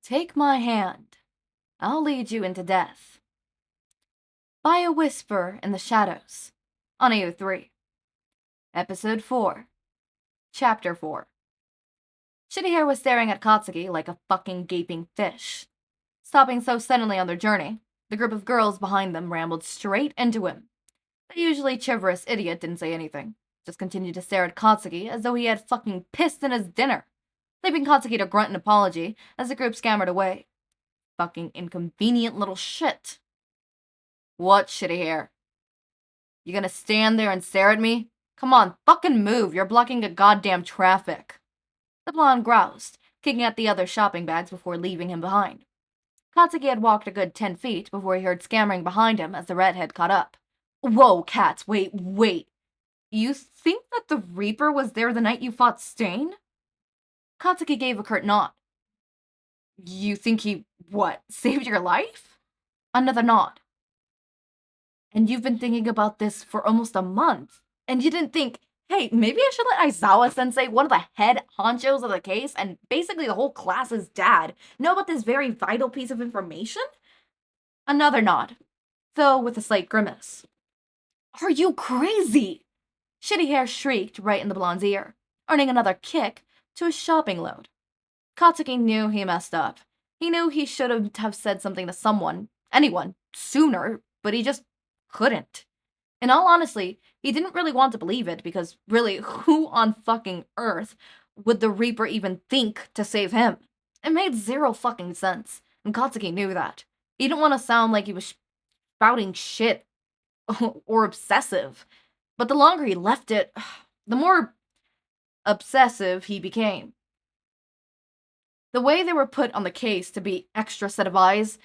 Take my hand. I'll lead you into death. By a Whisper in the Shadows, on AO3. Episode 4. Chapter 4. Shitty Hair was staring at Katsuki like a fucking gaping fish. Stopping so suddenly on their journey, the group of girls behind them rambled straight into him. The usually chivalrous idiot didn't say anything, just continued to stare at Katsuki as though he had fucking pissed in his dinner, leaving Katsuki to grunt an apology as the group scampered away. Fucking inconvenient little shit. What, Shitty Hair? You gonna stand there and stare at me? Come on, fucking move, you're blocking the goddamn traffic. The blonde groused, kicking at the other shopping bags before leaving him behind. Katsuki had walked a good 10 feet before he heard scampering behind him as the redhead caught up. Whoa, Cats, wait. You think that the Reaper was there the night you fought Stain? Katsuki gave a curt nod. You think he, saved your life? Another nod. And you've been thinking about this for almost a month, and you didn't think, hey, maybe I should let Aizawa-sensei, one of the head honchos of the case, and basically the whole class's dad, know about this very vital piece of information? Another nod, though with a slight grimace. Are you crazy? Shitty Hair shrieked right in the blonde's ear, earning another kick to his shopping load. Katsuki knew he messed up. He knew he should have said something to anyone, sooner, but he just couldn't. In all honesty, he didn't really want to believe it, because really, who on fucking earth would the Reaper even think to save him? It made zero fucking sense, and Katsuki knew that. He didn't want to sound like he was spouting shit or obsessive, but the longer he left it, the more obsessive he became. The way they were put on the case to be extra set of eyes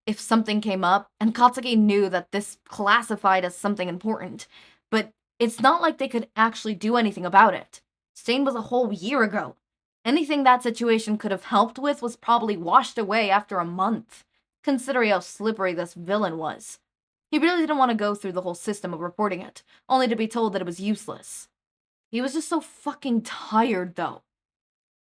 if something came up, and Katsuki knew that this classified as something important, but it's not like they could actually do anything about it. Stain was a whole year ago. Anything that situation could have helped with was probably washed away after a month, considering how slippery this villain was. He really didn't want to go through the whole system of reporting it, only to be told that it was useless. He was just so fucking tired, though.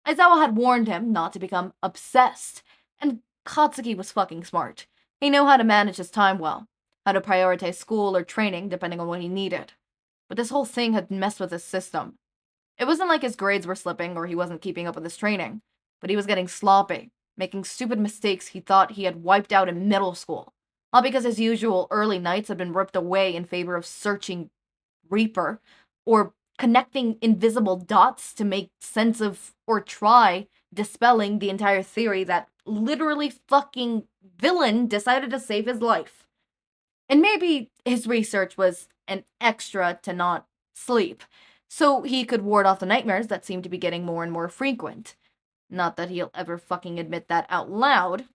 Aizawa had warned him not to become obsessed, and Katsuki was fucking smart. He knew how to manage his time well, how to prioritize school or training depending on what he needed. But this whole thing had messed with his system. It wasn't like his grades were slipping or he wasn't keeping up with his training, but he was getting sloppy, making stupid mistakes he thought he had wiped out in middle school, all because his usual early nights had been ripped away in favor of searching Reaper, or connecting invisible dots to make sense of, or try dispelling the entire theory that literally fucking villain decided to save his life. And maybe his research was an extra to not sleep, so he could ward off the nightmares that seemed to be getting more and more frequent. Not that he'll ever fucking admit that out loud.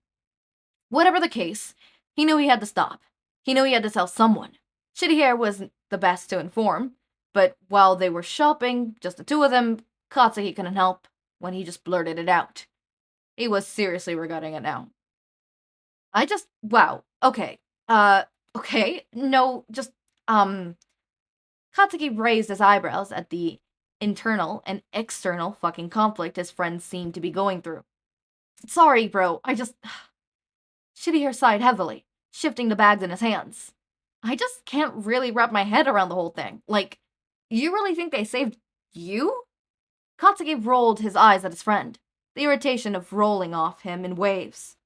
Whatever the case, he knew he had to stop. He knew he had to tell someone. Shitty Hair wasn't the best to inform, but while they were shopping, just the two of them, Katsuki couldn't help when he just blurted it out. He was seriously regretting it now. Okay. Katsuki raised his eyebrows at the internal and external fucking conflict his friends seemed to be going through. Sorry, bro, Shitty Hair sighed heavily, shifting the bags in his hands. I just can't really wrap my head around the whole thing. Like, you really think they saved you? Katsuki rolled his eyes at his friend, the irritation of rolling off him in waves.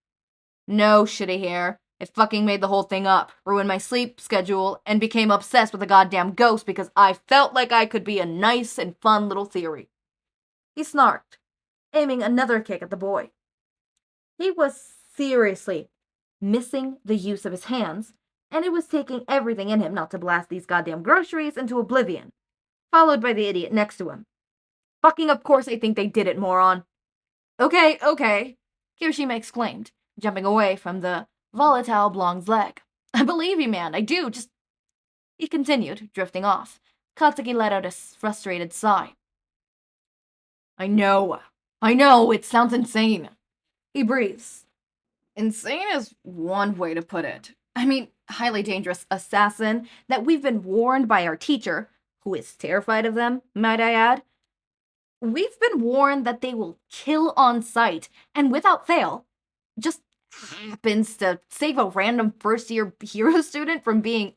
No, Shitty Hair. It fucking made the whole thing up, ruined my sleep schedule, and became obsessed with a goddamn ghost because I felt like I could be a nice and fun little theory. He snarked, aiming another kick at the boy. He was seriously missing the use of his hands, and it was taking everything in him not to blast these goddamn groceries into oblivion, followed by the idiot next to him. Fucking of course I think they did it, moron. Okay, Kirishima exclaimed, jumping away from the volatile blonde's leg. I believe you, man, I do, just... He continued, drifting off. Katsuki let out a frustrated sigh. I know, it sounds insane. He breathes. Insane is one way to put it. I mean, highly dangerous assassin that we've been warned by our teacher, who is terrified of them, might I add. We've been warned that they will kill on sight, and without fail, just happens to save a random first-year hero student from being,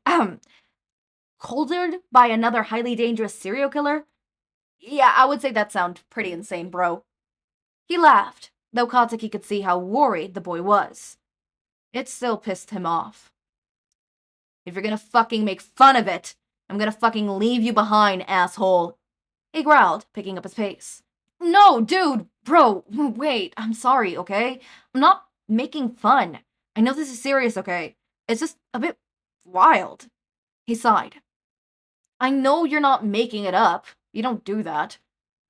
colded by another highly dangerous serial killer? Yeah, I would say that sounds pretty insane, bro. He laughed, though Katsuki could see how worried the boy was. It still pissed him off. If you're gonna fucking make fun of it, I'm gonna fucking leave you behind, asshole. He growled, picking up his pace. No, dude, bro, wait, I'm sorry, okay? I'm not making fun. I know this is serious, okay? It's just a bit wild. He sighed. I know you're not making it up. You don't do that.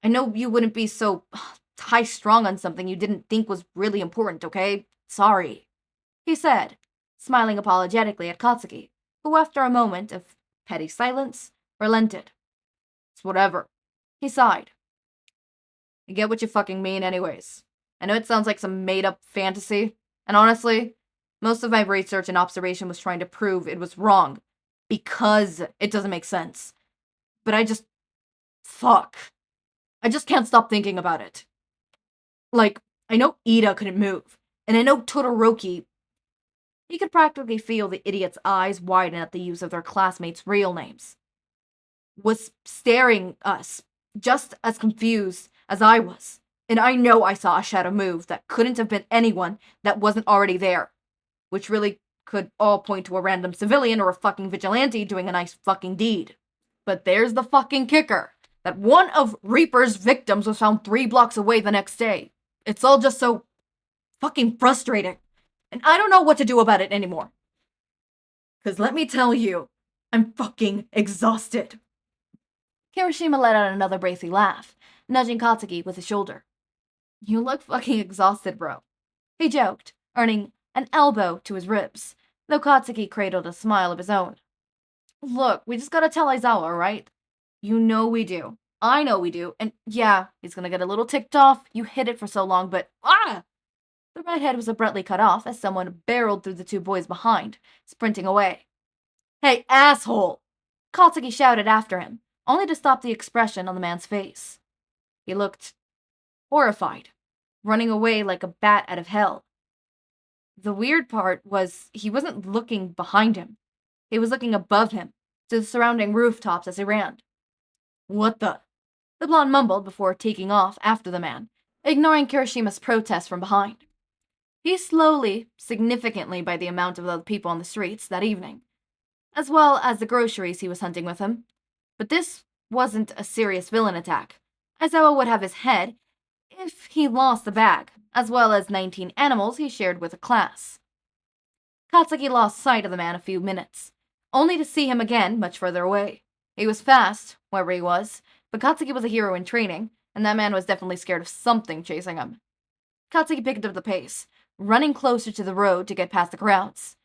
I know you wouldn't be so high-strung on something you didn't think was really important, okay? Sorry. He said, smiling apologetically at Katsuki, who after a moment of petty silence, relented. It's whatever. He sighed. I get what you fucking mean anyways. I know it sounds like some made-up fantasy, and honestly, most of my research and observation was trying to prove it was wrong, because it doesn't make sense. But I just... fuck. I just can't stop thinking about it. Like, I know Ida couldn't move, and I know Todoroki... He could practically feel the idiot's eyes widen at the use of their classmates' real names. Was staring us, just as confused as I was. And I know I saw a shadow move that couldn't have been anyone that wasn't already there. Which really could all point to a random civilian or a fucking vigilante doing a nice fucking deed. But there's the fucking kicker. That one of Reaper's victims was found 3 blocks away the next day. It's all just so fucking frustrating. And I don't know what to do about it anymore. 'Cause let me tell you, I'm fucking exhausted. Kirishima let out another bracy laugh, nudging Katsuki with his shoulder. You look fucking exhausted, bro. He joked, earning an elbow to his ribs, though Katsuki cradled a smile of his own. Look, we just gotta tell Aizawa, right? You know we do. I know we do. And yeah, he's gonna get a little ticked off. You hid it for so long, but The redhead was abruptly cut off as someone barreled through the 2 boys behind, sprinting away. Hey, asshole! Katsuki shouted after him, only to stop the expression on the man's face. He looked horrified, running away like a bat out of hell. The weird part was he wasn't looking behind him. He was looking above him, to the surrounding rooftops as he ran. What the? The blonde mumbled before taking off after the man, ignoring Kirishima's protest from behind. He slowly, significantly by the amount of other people on the streets that evening, as well as the groceries he was hunting with him. But this wasn't a serious villain attack. Aizawa would have his head if he lost the bag, as well as 19 animals he shared with a class. Katsuki lost sight of the man a few minutes, only to see him again much further away. He was fast, wherever he was, but Katsuki was a hero in training, and that man was definitely scared of something chasing him. Katsuki picked up the pace, running closer to the road to get past the crowds.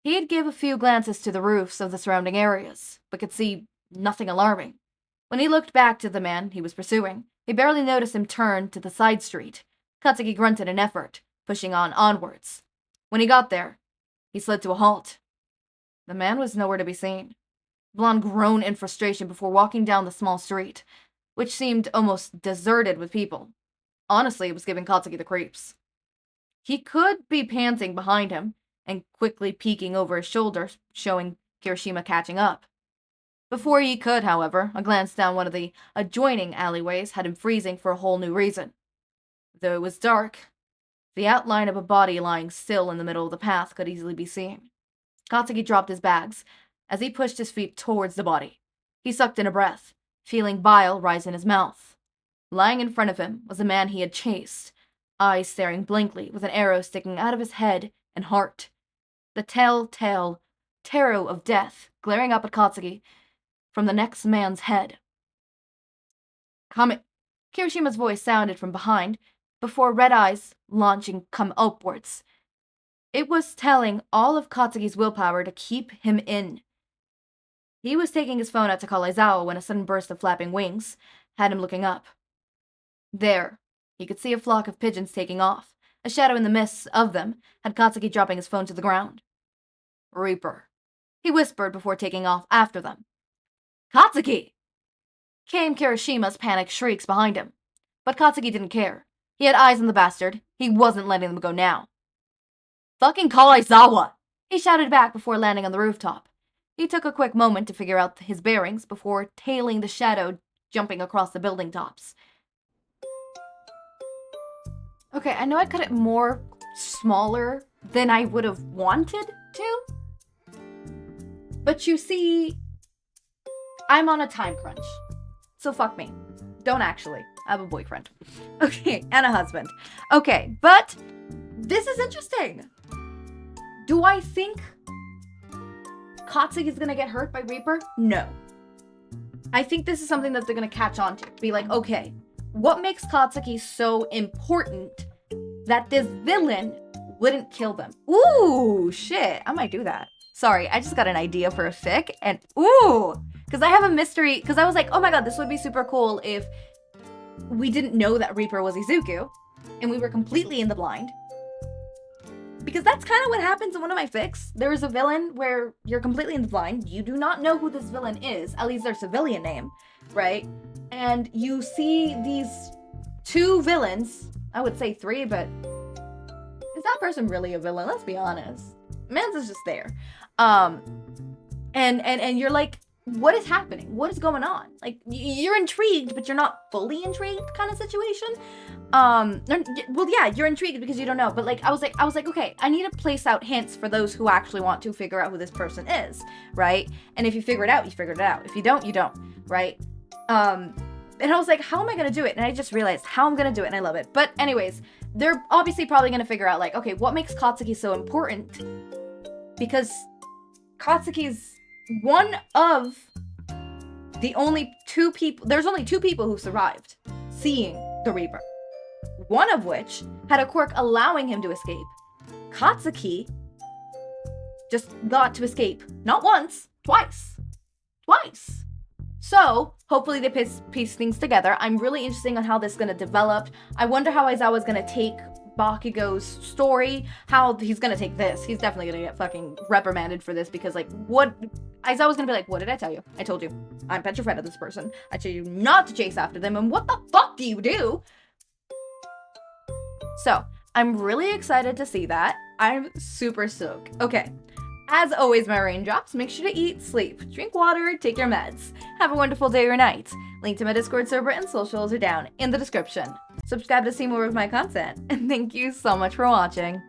He'd give a few glances to the roofs of the surrounding areas, but could see nothing alarming. When he looked back to the man he was pursuing, he barely noticed him turn to the side street. Katsuki grunted in effort, pushing onwards. When he got there, he slid to a halt. The man was nowhere to be seen. Blonde groaned in frustration before walking down the small street, which seemed almost deserted with people. Honestly, it was giving Katsuki the creeps. He could be panting behind him and quickly peeking over his shoulder, showing Kirishima catching up. Before he could, however, a glance down one of the adjoining alleyways had him freezing for a whole new reason. Though it was dark, the outline of a body lying still in the middle of the path could easily be seen. Katsuki dropped his bags as he pushed his feet towards the body. He sucked in a breath, feeling bile rise in his mouth. Lying in front of him was a man he had chased, eyes staring blankly with an arrow sticking out of his head and heart. The telltale tarot of death glaring up at Katsuki from the next man's head. Kirishima's voice sounded from behind, before red eyes launching come upwards. It was telling all of Katsuki's willpower to keep him in. He was taking his phone out to call Aizawa when a sudden burst of flapping wings had him looking up. There, he could see a flock of pigeons taking off. A shadow in the midst of them had Katsuki dropping his phone to the ground. Reaper, he whispered before taking off after them. Katsuki! Came Kirishima's panicked shrieks behind him. But Katsuki didn't care. He had eyes on the bastard. He wasn't letting them go now. Fucking call Aizawa! He shouted back before landing on the rooftop. He took a quick moment to figure out his bearings before tailing the shadow jumping across the building tops. Okay, I know I cut it more smaller than I would have wanted to. But you see, I'm on a time crunch. So fuck me. Don't actually. I have a boyfriend. Okay, and a husband. Okay, but this is interesting. Do I think Katsuki is gonna get hurt by Reaper? No. I think this is something that they're gonna catch on to. Be like, okay, what makes Katsuki so important that this villain wouldn't kill them? Ooh, shit. I might do that. Sorry, I just got an idea for a fic, and ooh! Because I have a mystery, because I was like, oh my god, this would be super cool if we didn't know that Reaper was Izuku, and we were completely in the blind. Because that's kind of what happens in one of my fics. There is a villain where you're completely in the blind. You do not know who this villain is, at least their civilian name, right? And you see these two villains, I would say three, but is that person really a villain? Let's be honest. Mans is just there. And you're like, what is happening? What is going on? Like, you're intrigued, but you're not fully intrigued kind of situation. Well, yeah, you're intrigued because you don't know, but like, I was like, okay, I need to place out hints for those who actually want to figure out who this person is, right? And if you figure it out, you figured it out. If you don't, you don't, right? And I was like, how am I gonna do it? And I just realized how I'm gonna do it, and I love it. But anyways, they're obviously probably gonna figure out like, okay, what makes Katsuki so important? Because Katsuki's one of the only two people, there's only two people who survived seeing the Reaper. One of which had a quirk allowing him to escape. Katsuki just got to escape, not once, twice. Twice. So, hopefully they piece things together. I'm really interested on how this is going to develop. I wonder how Aizawa is going to take Bakugou's story, how he's going to take this. He's definitely going to get fucking reprimanded for this because, like, what... Aizawa's going to be like, what did I tell you? I told you. I'm petrified of this person. I told you not to chase after them, and what the fuck do you do? So, I'm really excited to see that. I'm super stoked. Okay. As always, my raindrops, make sure to eat, sleep, drink water, take your meds. Have a wonderful day or night. Link to my Discord server and socials are down in the description. Subscribe to see more of my content, and thank you so much for watching.